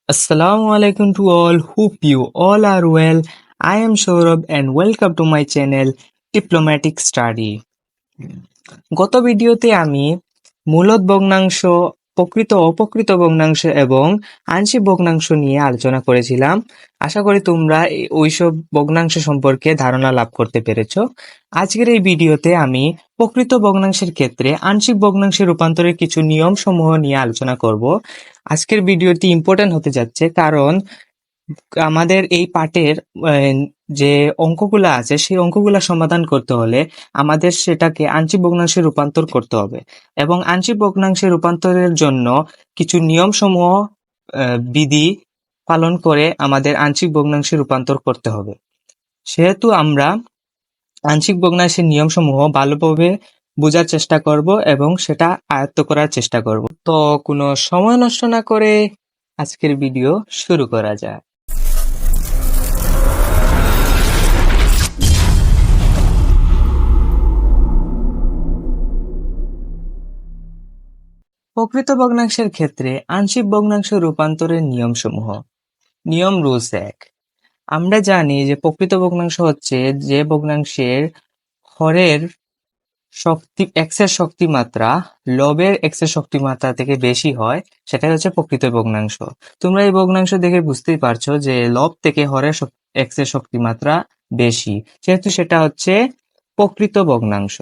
Assalamu alaikum to all. Hope you all are well. I am Saurabh and welcome to my channel Diplomatic Study. গত ভিডিওতে আমি মূলদ ভগ্নাংশ, প্রকৃত অপ্রকৃত ভগ্নাংশ এবং আংশিক ভগ্নাংশ নিয়ে আলোচনা করেছিলাম। আশা করি তোমরা ওইসব ভগ্নাংশ সম্পর্কে ধারণা লাভ করতে পেরেছো। আজকের এই ভিডিওতে আমি প্রকৃত ভগ্নাংশের ক্ষেত্রে আংশিক ভগ্নাংশে রূপান্তরের কিছু নিয়ম সমূহ নিয়ে আলোচনা করব। আজকের ভিডিওটি ইম্পর্টেন্ট হতে যাচ্ছে কারণ আমাদের এই পাঠের যে অঙ্কগুলা আছে সেই অঙ্কগুলা সমাধান করতে হলে আমাদের সেটাকে আংশিক ভগ্নাংশে রূপান্তর করতে হবে এবং আংশিক ভগ্নাংশে রূপান্তরের জন্য কিছু নিয়ম সমূহ বিধি পালন করে আমাদের আংশিক ভগ্নাংশে রূপান্তর করতে হবে। সেহেতু আমরা আংশিক ভগ্নাংশের নিয়ম সমূহ ভালোভাবে বোঝার চেষ্টা করব এবং সেটা আয়ত্ত করার চেষ্টা করব। তো কোনো সময় নষ্ট না করে আজকের ভিডিও শুরু করা যায়। প্রকৃত ভগ্নাংশের ক্ষেত্রে আংশিক ভগ্নাংশ রূপান্তরের নিয়মসমূহ। নিয়ম রুলস 1। আমরা জানি যে প্রকৃত ভগ্নাংশ হচ্ছে যে ভগ্নাংশের হরের শক্তি এক্স এর শক্তিমাত্রা লবের এক্স এর শক্তিমাত্রা থেকে বেশি হয়, সেটাই হচ্ছে প্রকৃত ভগ্নাংশ। তোমরা এই ভগ্নাংশ দেখে বুঝতেই পারছো যে লব থেকে হরের এক্স এর শক্তিমাত্রা বেশি, যেহেতু সেটা হচ্ছে প্রকৃত ভগ্নাংশ।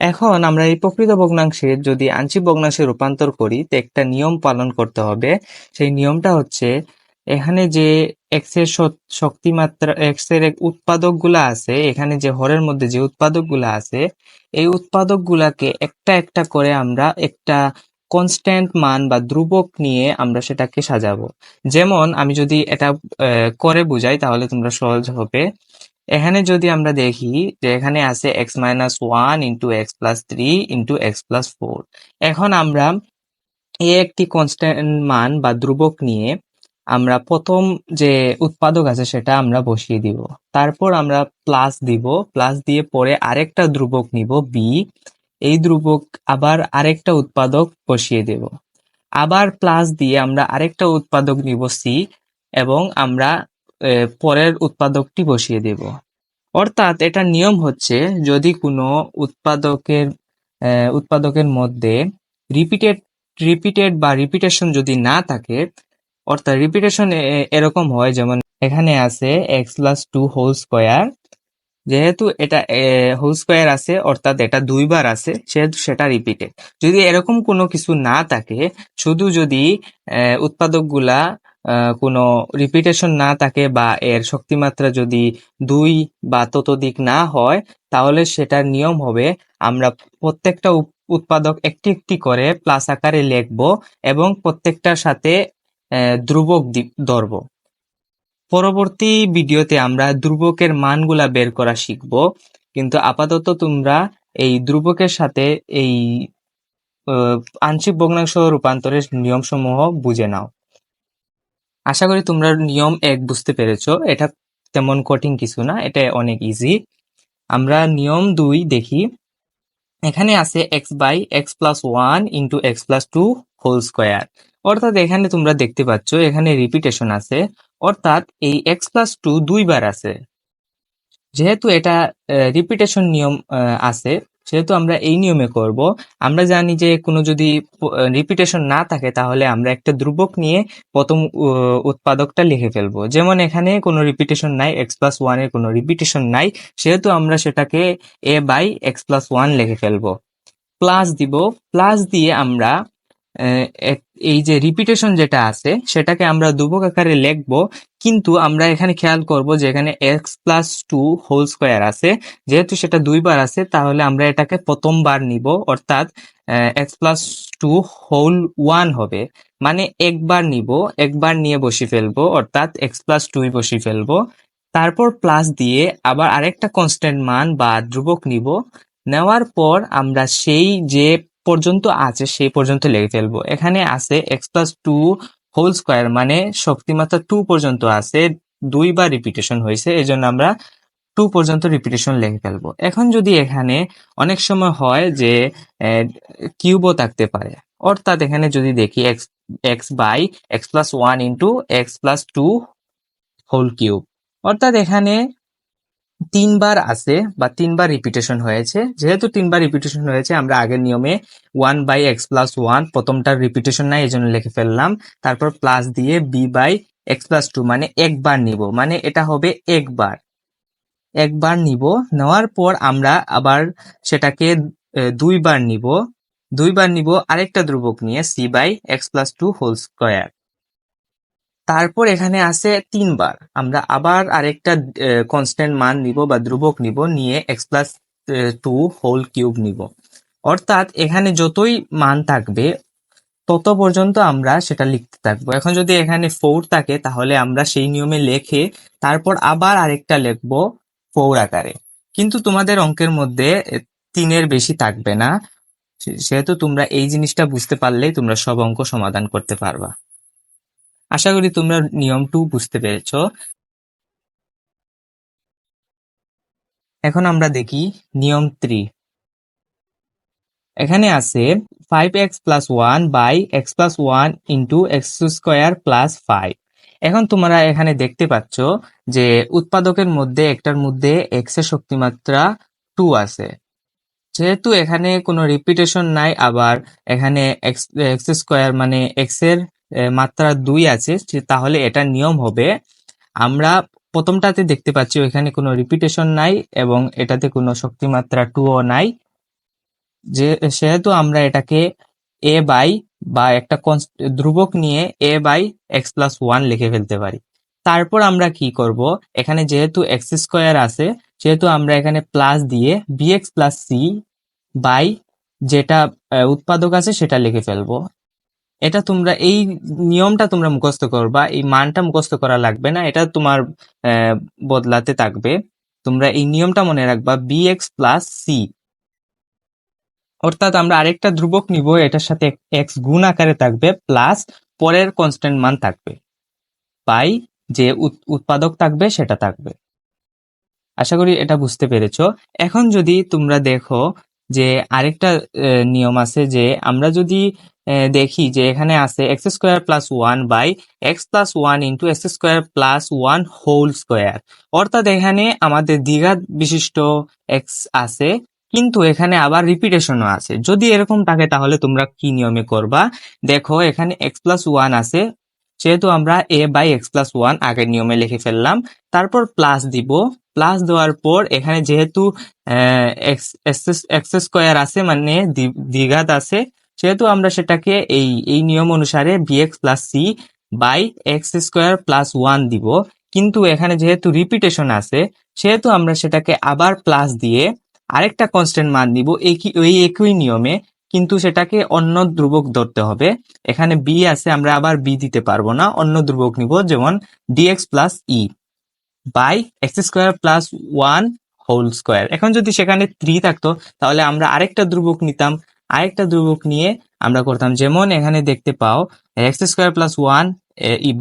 এখন আমরা এই প্রকৃত ভগ্নাংশের যদি আংশিক ভগ্নাংশে রূপান্তর করি তো একটা নিয়ম পালন করতে হবে। সেই নিয়মটা হচ্ছে এখানে যে এক্স এর শক্তিমাত্রা এক্স এর উৎপাদক গুলা আছে, এখানে যে হরের মধ্যে যে উৎপাদক গুলা আছে এই উৎপাদক গুলাকে একটা একটা করে আমরা একটা কনস্ট্যান্ট মান বা ধ্রুবক নিয়ে আমরা সেটাকে সাজাবো। যেমন আমি যদি এটা করে বুঝাই তাহলে তোমরা সহজ হবে। এখানে যদি আমরা দেখি যে এখানে আছে x minus one into x plus three into x plus four. এখন আমরা এই একটি কনস্ট্যান্ট মান বা ধ্রুবক নিয়ে আমরা প্রথম যে উৎপাদক আছে সেটা আমরা বসিয়ে দিব, তারপর আমরা প্লাস দিব, প্লাস দিয়ে পরে আরেকটা ধ্রুবক নিব বি, এই ধ্রুবক আবার আরেকটা উৎপাদক বসিয়ে দেব, আবার প্লাস দিয়ে আমরা আরেকটা উৎপাদক নিব সি এবং আমরা পরের উৎপাদকটি বসিয়ে দেব। অর্থাৎ এটার নিয়ম হচ্ছে যদি কোনো উৎপাদকের মধ্যে রিপিটেড বা রিপিটেশন যদি না থাকে, অর্থাৎ রিপিটেশন এরকম হয় যেমন এখানে আছে x plus two whole square, যেহেতু এটা হোল স্কোয়ার আছে অর্থাৎ এটা দুইবার আছে সেহেতু সেটা রিপিটেড। যদি এরকম কোনো কিছু না থাকে, শুধু যদি উৎপাদকগুলা কোনো রিপিটেশন না থাকে বা এর শক্তিমাত্রা যদি দুই বা ততোধিক না হয়, তাহলে সেটার নিয়ম হবে আমরা প্রত্যেকটা উৎপাদক একটি একটি করে প্লাস আকারে লিখবো এবং প্রত্যেকটার সাথে ধ্রুবক ধরব। পরবর্তী ভিডিওতে আমরা ধ্রুবকের মানগুলা বের করা শিখব, কিন্তু আপাতত তোমরা এই ধ্রুবকের সাথে এই আংশিক ভগ্নাংশ রূপান্তরের নিয়মসমূহ বুঝে নাও। আশা করি তোমরা নিয়ম 1 বুঝতে পেরেছো। এটা তেমন কঠিন কিছু না, এটা অনেক ইজি। আমরা নিয়ম 2 দেখি। এখানে আছে x by x plus one into x plus two whole square. অর্থাৎ এখানে তোমরা দেখতে পাচ্ছ এখানে রিপিটেশন আছে, অর্থাৎ এই এক্স প্লাস টু দুইবার আছে। যেহেতু এটা রিপিটেশন নিয়ম আছে সেহেতু আমরা এই নিয়মে করব। আমরা জানি যে কোনো যদি রিপিটেশন না থাকে তাহলে আমরা একটা ধ্রুবক নিয়ে প্রথম উৎপাদকটা লিখে ফেলবো। যেমন এখানে কোনো রিপিটেশন নাই, এক্স প্লাস ওয়ান এর কোনো রিপিটেশন নাই, সেহেতু আমরা সেটাকে এ বাই এক্স প্লাস ওয়ান লিখে ফেলবো। প্লাস দিব, প্লাস দিয়ে আমরা এই যে রিপিটেশন যেটা আছে সেটাকে আমরা ধ্রুবক আকারে লিখবো, কিন্তু আমরা এখানে খেয়াল করব যে এখানে x plus two whole square আছে, যেহেতু সেটা দুইবার আছে তাহলে আমরা এটাকে প্রথমবার নিব, অর্থাৎ x plus two whole one হবে, মানে একবার নিব, একবার নিয়ে বসিয়ে ফেলবো, অর্থাৎ এক্স প্লাস টুই বসিয়ে ফেলবো। তারপর প্লাস দিয়ে আবার আরেকটা কনস্ট্যান্ট মান বা ধ্রুবক নিব, নেওয়ার পর আমরা সেই যে পর্যন্ত আছে সেই পর্যন্ত লিখে ফেলবো। এখানে আছে x plus two whole square, মানে শক্তিমাত্রা টু পর্যন্ত আছে, দুইবার রিপিটেশন হয়েছে, এই জন্য আমরা টু পর্যন্ত রিপিটেশন লিখে ফেলবো। এখন যদি এখানে অনেক সময় হয় যে কিউবও থাকতে পারে, অর্থাৎ এখানে যদি দেখি x x by x plus one into x plus two whole cube. অর্থাৎ এখানে তিনবার আছে বা তিনবার রিপিটেশন হয়েছে। যেহেতু তিনবার রিপিটেশন হয়েছে, আমরা আগের নিয়মে one by x plus one প্রথমটার রিপিটেশন নাই, এই জন্য লিখে ফেললাম। তারপর প্লাস দিয়ে B by x plus two মানে একবার নিব, মানে এটা হবে একবার একবার নিব। নেওয়ার পর আমরা আবার সেটাকে দুইবার নিব আরেকটা ধ্রুবক নিয়ে c by x plus two whole square. তারপর এখানে আছে তিনবার আমরা আবার আরেকটা কনস্ট্যান্ট মান নিব বা ধ্রুবক নিব, নিয়ে x plus two whole cube নিব। অর্থাৎ এখানে যতই মান থাকবে তত পর্যন্ত আমরা সেটা লিখতে থাকবো। এখন যদি এখানে 4 থাকে তাহলে আমরা সেই নিয়মে লিখে তারপর আবার আরেকটা লিখবো 4 আকারে। কিন্তু তোমাদের অঙ্কের মধ্যে 3-এর বেশি থাকবে না, সেহেতু তোমরা এই জিনিসটা বুঝতে পারলেই তোমরা সব অঙ্ক সমাধান করতে পারবা। আশা করি তোমরা নিয়ম 2 বুঝতে পেরেছো। এখন আমরা দেখি নিয়ম 3। এখানে আছে 5x plus 1 by x plus 1 into x square plus 5। এখন তোমরা এখানে দেখতে পাচ্ছ যে উৎপাদকের মধ্যে একটার মধ্যে এক্স এর শক্তিমাত্রা 2 আছে। যেহেতু এখানে কোনো রিপিটেশন নাই, আবার এখানে এক্স স্কোয়ার মানে এক্স এর মাত্রা 2 আছে, তাহলে এটা নিয়ম হবে আমরা প্রথমটাতে দেখতে পাচ্ছি এখানে কোনো রিপিটেশন নাই এবং এটাতে কোনো শক্তিমাত্রা 2ও নাই। সেহেতু আমরা এটাকে এ বাই বা একটা ধ্রুবক নিয়ে এ বাই এক্স প্লাস ওয়ান লিখে ফেলতে পারি। তারপর আমরা কি করব, এখানে যেহেতু এক্স স্কোয়ার আছে সেহেতু আমরা এখানে প্লাস দিয়ে বিএক্স প্লাস সি বাই যেটা উৎপাদক আছে সেটা লিখে ফেলবো। এটা তোমরা এই নিয়মটা তোমরা মুখস্থ করবা, এই মানটা মুখস্থ করা লাগবে না, এটা তোমার বদলাতে থাকবে। তোমরা এই নিয়মটা মনে রাখবা, বিএক্স প্লাস সি। অর্থাৎ আমরা আরেকটা ধ্রুবক নিব, এটার সাথে এক্স গুণ আকারে থাকবে, প্লাস পরের কনস্ট্যান্ট মান থাকবে, বাই যে উৎপাদক থাকবে সেটা থাকবে। আশা করি এটা বুঝতে পেরেছো। এখন যদি তোমরা দেখো যে আরেকটা নিয়ম আছে, যে আমরা যদি দেখি যে এখানে আছে x square plus one by x plus one into x square plus one whole square. অর্থাৎ এখানে আমাদের দ্বিঘাত বিশিষ্ট এক্স আছে, কিন্তু এখানে আবার রিপিটেশনও আছে। যদি এরকম থাকে তাহলে তোমরা কি নিয়মে করবা, দেখো এখানে এক্স প্লাস ওয়ান আছে, যেহেতু আমরা এ বাই এক্স প্লাস ওয়ান আগের নিয়মে লিখে ফেললাম। তারপর প্লাস দিব, প্লাস দেওয়ার পর এখানে যেহেতু এক্স স্কোয়ার আছে মানে দ্বিঘাত আছে, সেহেতু আমরা সেটাকে এই নিয়ম অনুসারে b x plus c by x square plus one দিব। কিন্তু এখানে যেহেতু রিপিটেশন আছে সেহেতু আমরা সেটাকে আবার প্লাস দিয়ে আরেকটা কনস্ট্যান্ট মান দিব ওই একই নিয়মে, কিন্তু সেটাকে অন্য ধ্রুবক ধরতে হবে। এখানে বি আছে, আমরা আবার বি দিতে পারবো না, অন্য ধ্রুবক নিব, যেমন d x plus e by x square plus one whole square. এখন যদি সেখানে 3 থাকতো তাহলে আমরা আরেকটা ধ্রুবক নিতাম, আরেকটা ধ্রুবক নিয়ে আমরা করতাম, যেমন এখানে দেখতে পাও x square plus one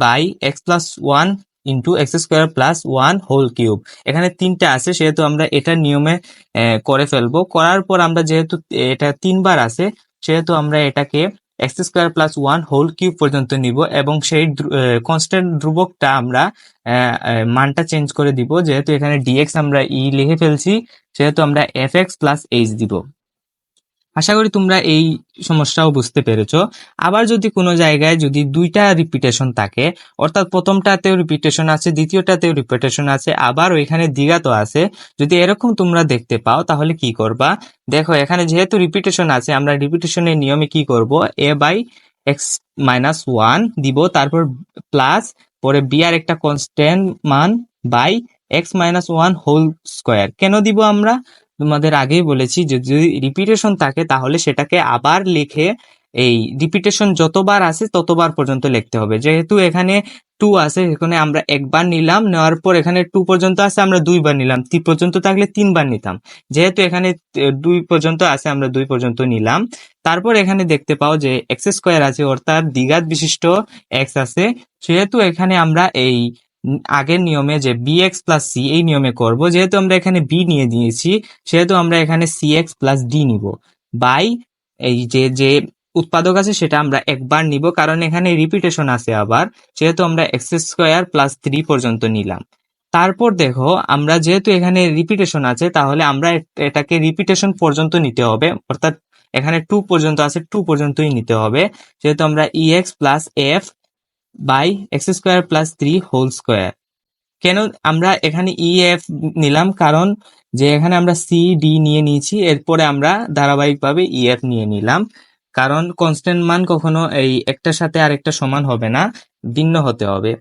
by x plus one into x square plus one whole cube. এখানে 3টা আছে সেহেতু আমরা এটা নিয়মে করে ফেলবো। করার পর আমরা যেহেতু এটা 3বার আছে সেহেতু আমরা এটাকে x square plus one whole cube পর্যন্ত নিব এবং সেই কনস্ট্যান্ট ধ্রুবকটা আমরা মানটা চেঞ্জ করে দিব। যেহেতু এখানে ডিএক্স আমরা ই লিখে ফেলছি সেহেতু আমরা এফ এক্স প্লাস এইচ দিব। আশা করি তোমরা এই সমস্যাও বুঝতে পেরেছো। আবার যদি কোনো জায়গায় যদি 2টা রিপিটেশন থাকে, অর্থাৎ প্রথমটাতেও রিপিটেশন আছে, দ্বিতীয়টাতেও রিপিটেশন আছে, আবার ওইখানে দ্বিঘাতও আছে, যদি এরকম তোমরা দেখতে পাও তাহলে কি করবা, দেখো এখানে যেহেতু রিপিটেশন আছে আমরা রিপিটেশনের নিয়মে কি করব, a by x minus one দিব, তারপর প্লাস পরে বি আর একটা কনস্ট্যান্ট মান by x minus one whole square. কেন দিব আমরা, তোমাদের আগেই বলেছি যে যদি রিপিটেশন থাকে তাহলে সেটাকে আবার লিখে এই রিপিটেশন যতবার আছে ততবার পর্যন্ত লিখতে হবে। যেহেতু এখানে 2 আছে, এখানে আমরা একবার নিলাম, নেওয়ার পর এখানে 2 পর্যন্ত আছে আমরা 2বার নিলাম, 3 পর্যন্ত থাকলে 3বার নিতাম। যেহেতু এখানে 2 পর্যন্ত আছে আমরা 2 পর্যন্ত নিলাম। তারপর এখানে দেখতে পাও যে এক্স স্কোয়ার আছে, অর্থাৎ দ্বিঘাত বিশিষ্ট এক্স আছে, সেহেতু এখানে আমরা এই আগের নিয়মে যে বি এক্স প্লাস সি এই নিয়মে করব। যেহেতু আমরা এখানে বি নিয়ে দিয়েছি সেহেতু আমরা এখানে সি এক্স প্লাস ডি নিব, বাই এই যে উৎপাদক আছে সেটা আমরা একবার নিব, কারণ এখানে রিপিটেশন আছে আবার, যেহেতু আমরা এক্স স্কোয়ার প্লাস 3 পর্যন্ত নিলাম। তারপর দেখো আমরা যেহেতু এখানে রিপিটেশন আছে, তাহলে আমরা এটাকে রিপিটেশন পর্যন্ত নিতে হবে, অর্থাৎ এখানে 2 পর্যন্ত আছে, 2 পর্যন্তই নিতে হবে, যেহেতু আমরা ex plus f by x square plus 3 whole square. কেন আমরা এখানে এফ নিলাম, কারণ যে এখানে আমরা সি ডি নিয়ে নিয়েছি, এরপরে আমরা ধারাবাহিকভাবে এফ নিয়ে নিলাম, কারণ কনস্ট্যান্ট মান কখনো এই একটার সাথে আরেকটা সমান হবে না, ভিন্ন হতে হবে।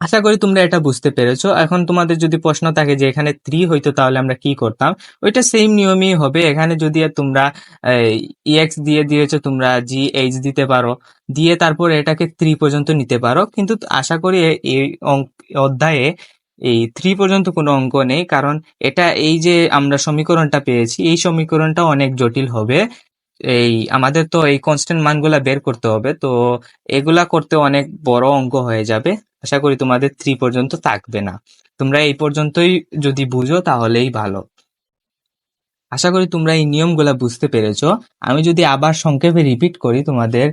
আশা করি তোমরা এটা বুঝতে পেরেছো। এখন তোমাদের যদি প্রশ্ন থাকে যে এখানে 3 হইতো তাহলে আমরা কি করতাম, ওইটা সেম নিয়মই হবে। এখানে যদি তোমরা এক্স দিয়ে দিয়েছো, তোমরা জি এইচ দিতে পারো, দিয়ে তারপর এটাকে 3 পর্যন্ত নিতে পারো। কিন্তু আশা করি এই অধ্যায়ে এই 3 পর্যন্ত কোনো অঙ্ক নেই, কারণ এটা এই যে আমরা সমীকরণটা পেয়েছি, এই সমীকরণটা অনেক জটিল হবে। এই আমাদের তো এই কনস্ট্যান্ট মানগুলা বের করতে হবে, তো এগুলা করতে অনেক বড় অঙ্ক হয়ে যাবে। আশা করি তোমাদের 3 পর্যন্ত থাকবে না। তোমরা এই পর্যন্তই যদি বুঝো তাহলেই ভালো। আশা করি তোমরা এই নিয়মগুলা বুঝতে পেরেছো। আমি যদি আবার সংক্ষেপে রিপিট করি, তোমাদের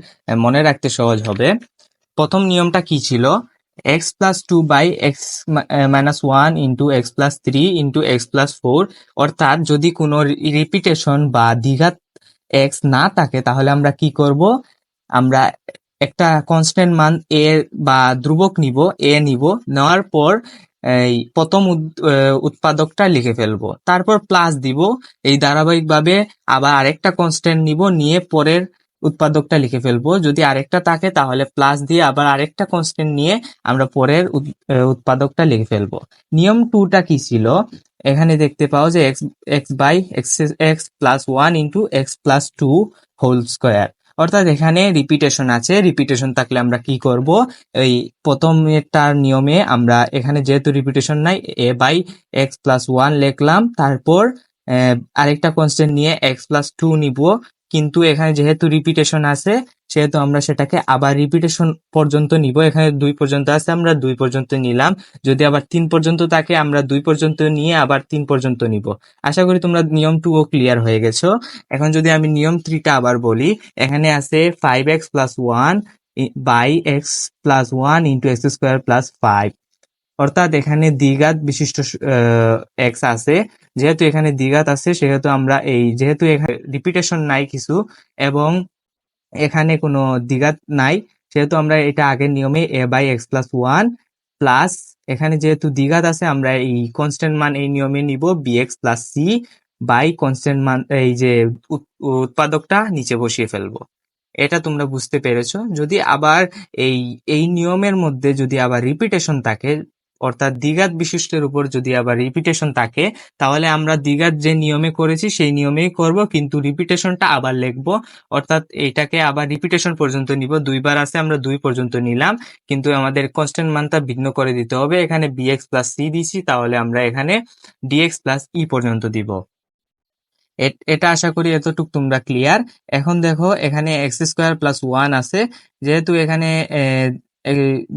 মনে রাখতে সহজ হবে। প্রথম নিয়মটা কি ছিল? X plus 2 by x minus 1 into x plus 3 into x plus 4, অর্থাৎ যদি কোনো রিপিটেশন বা দ্বিঘাত এক্স না থাকে তাহলে আমরা কি করব? আমরা একটা কনস্ট্যান্ট মান এ বা ধ্রুবক নিব, এ নিব, নেওয়ার পর এই প্রথম উৎপাদকটা লিখে ফেলবো, তারপর প্লাস দিব। এই ধারাবাহিকভাবে আবার আরেকটা কনস্ট্যান্ট নিব, নিয়ে পরের উৎপাদকটা লিখে ফেলবো। যদি আরেকটা থাকে তাহলে প্লাস দিয়ে আবার আরেকটা কনস্ট্যান্ট নিয়ে আমরা পরের উৎপাদকটা লিখে ফেলবো। নিয়ম 2টা কি ছিল? এখানে দেখতে পাও যে x x by x x plus 1 into x plus 2 whole square. অর্থাৎ এখানে রিপিটেশন আছে, রিপিটেশন থাকলে আমরা কি করব? এই প্রথমটার নিয়মে আমরা এখানে যেহেতু রিপিটেশন নাই, এ বাই এক্স প্লাস 1 লিখলাম, তারপর আরেকটা কনস্ট্যান্ট নিয়ে এক্স প্লাস 2 নিব। কিন্তু এখানে যেহেতু রিপিটেশন আছে, সেহেতু আমরা সেটাকে আবার রিপিটেশন পর্যন্ত নিব। এখানে 2 পর্যন্ত আছে, আমরা 2 পর্যন্ত নিলাম। যদি আবার 3 পর্যন্ত থাকে, আমরা 2 পর্যন্ত নিয়ে আবার 3 পর্যন্ত নিব। আশা করি তোমরা নিয়ম 2 ও ক্লিয়ার হয়ে গেছো। এখন যদি আমি নিয়ম 3টা আবার বলি, এখানে আছে 5x plus 1 by x plus 1 into x square plus 5। অর্থাৎ এখানে দ্বিঘাত বিশিষ্ট এক্স আছে। যেহেতু এখানে দ্বিঘাত আছে, সেহেতু আমরা যেহেতু এখানে রিপিটেশন নাই কিছু এবং এখানে কোনো দ্বিঘাত নাই, সেহেতু আমরা এটা আগের নিয়মে এ বাই এক্স প্লাস 1 প্লাস এখানে যেহেতু দ্বিঘাত আছে, আমরা এই কনস্ট্যান্ট মান এই নিয়মে নিব b x plus c by constant মান এই যে উৎপাদকটা নিচে বসিয়ে ফেলবো। এটা তোমরা বুঝতে পেরেছো। যদি আবার এই এই নিয়মের মধ্যে যদি আবার রিপিটেশন থাকে, অর্থাৎ দ্বিঘাত বিশিষ্টের উপর যদি আবার রিপিটেশন থাকে, তাহলে আমরা দ্বিঘাত যে নিয়মে করেছি সেই নিয়মেই করব, কিন্তু রিপিটেশনটা আবার লিখবো। অর্থাৎ এটাকে আবার রিপিটেশন পর্যন্ত নিব, 2বার আছে, আমরা 2 পর্যন্ত নিলাম, কিন্তু আমাদের কনস্ট্যান্ট মানটা ভিন্ন করে দিতে হবে। এখানে বিএক্স প্লাস সি দিছি, তাহলে আমরা এখানে ডিএক্স প্লাস ই পর্যন্ত দিব। এটা আশা করি এতটুক তোমরা ক্লিয়ার। এখন দেখো এখানে এক্স স্কোয়ার প্লাস 1 আছে, যেহেতু এখানে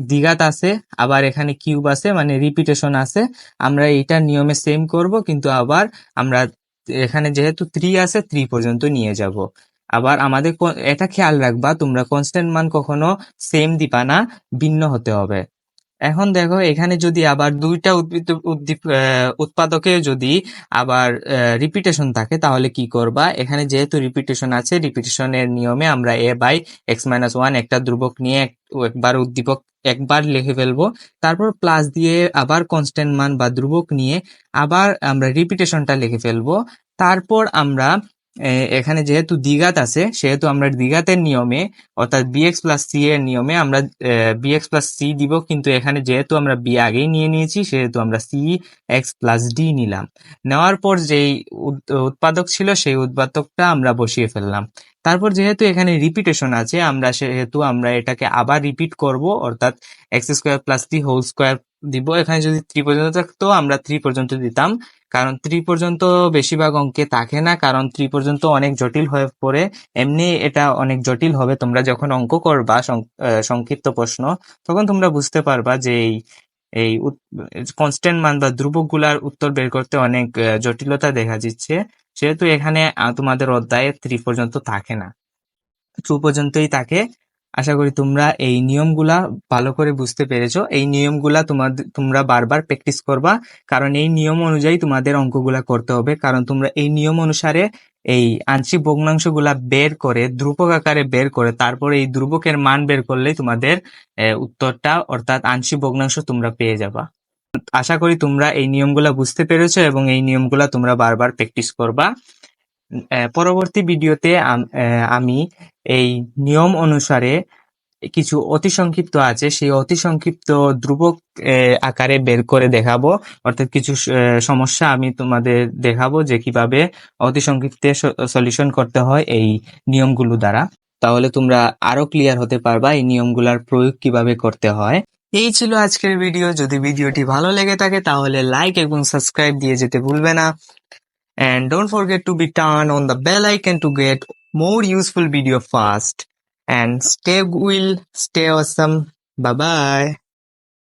দ্বিঘাত আছে, আবার এখানে কিউব আছে, মানে রিপিটেশন আছে, আমরা এইটার নিয়মে সেম করব, কিন্তু আবার আমরা এখানে যেহেতু 3 আছে 3 পর্যন্ত নিয়ে যাব। আবার আমাদের এটা খেয়াল রাখবা, তোমরা কনস্ট্যান্ট মান কখনো সেম দিবা না, ভিন্ন হতে হবে। এখন দেখো এখানে যদি আবার দুইটা উৎপাদকে যদি আবার রিপিটেশন থাকে, তাহলে কি করবা? এখানে যেহেতু রিপিটেশন আছে, রিপিটেশনের নিয়মে আমরা এ বাই এক্স মাইনাস 1 একটা ধ্রুবক নিয়ে একবার উদ্দীপক একবার লিখে ফেলবো, তারপর প্লাস দিয়ে আবার কনস্ট্যান্ট মান বা ধ্রুবক নিয়ে আবার আমরা রিপিটেশনটা লিখে ফেলবো। তারপর আমরা এখানে যেহেতু দ্বিঘাত আছে, সেহেতু আমরা দ্বিঘাতের নিয়মে, অর্থাৎ বিএক্স প্লাস সি এর নিয়মে আমরা বিএক্স প্লাস সি দিব, কিন্তু এখানে যেহেতু আমরা বি আগেই নিয়ে নিয়েছি, সেহেতু আমরা সি এক্স প্লাস ডি নিলাম। নেওয়ার পর যেই উৎপাদক ছিল সেই উৎপাদকটা আমরা বসিয়ে ফেললাম। তারপর যেহেতু এখানে রিপিটেশন আছে, সেহেতু আমরা এটাকে আবার রিপিট করব, অর্থাৎ x square plus 3 whole square দিব। এখানে যদি 3 পর্যন্ত থাকতো আমরা 3 পর্যন্ত দিতাম, কারণ 3 পর্যন্ত বেশিরভাগ অঙ্কে থাকে না, কারণ 3 পর্যন্ত অনেক জটিল হয়ে পড়ে। এমনি এটা অনেক জটিল হবে, তোমরা যখন অঙ্ক করবা সংক্ষিপ্ত প্রশ্ন, তখন তোমরা বুঝতে পারবা যে এই কনস্ট্যান্ট মান বা ধ্রুবক গুলার উত্তর বের করতে অনেক জটিলতা দেখা দিচ্ছে, সেহেতু এখানে তোমাদের অধ্যায়ে 3 পর্যন্ত থাকে না। ট্রু পর্যন্তই থাকে। আশা করি তোমরা এই নিয়মগুলা ভালো করে বুঝতে পেরেছো। এই নিয়মগুলা তোমরা বারবার প্র্যাকটিস করবা, কারণ এই নিয়ম অনুযায়ী তোমাদের অঙ্কগুলা করতে হবে। কারণ তোমরা এই নিয়ম অনুসারে এই আংশিক ভগ্নাংশগুলা বের করে ধ্রুবক আকারে বের করে তারপরে এই ধ্রুবকের মান বের করলেই তোমাদের উত্তরটা অর্থাৎ আংশিক ভগ্নাংশ তোমরা পেয়ে যাবা। আশা করি তোমরা এই নিয়মগুলা বুঝতে পেরেছো এবং এই নিয়মগুলা তোমরা বারবার প্র্যাকটিস করবা। পরবর্তী ভিডিওতে আমি এই নিয়ম অনুসারে কিছু অতি সংক্ষিপ্ত আছে, সেই অতি সংক্ষিপ্ত ধ্রুবক আকারে বের করে দেখাবো। অর্থাৎ কিছু সমস্যা আমি তোমাদের দেখাবো যে কিভাবে অতি সংক্ষিপ্তে সলিউশন করতে হয় এই নিয়মগুলো দ্বারা। তাহলে তোমরা আরো ক্লিয়ার হতে পারবা এই নিয়মগুলোর প্রয়োগ কিভাবে করতে হয়। এই ছিল আজকের ভিডিও। যদি ভিডিওটি ভালো লেগে থাকে তাহলে লাইক এবং সাবস্ক্রাইব দিয়ে যেতে ভুলবে না। And don't forget to be turn on the bell icon to get more useful video fast. And stay awesome. Bye bye.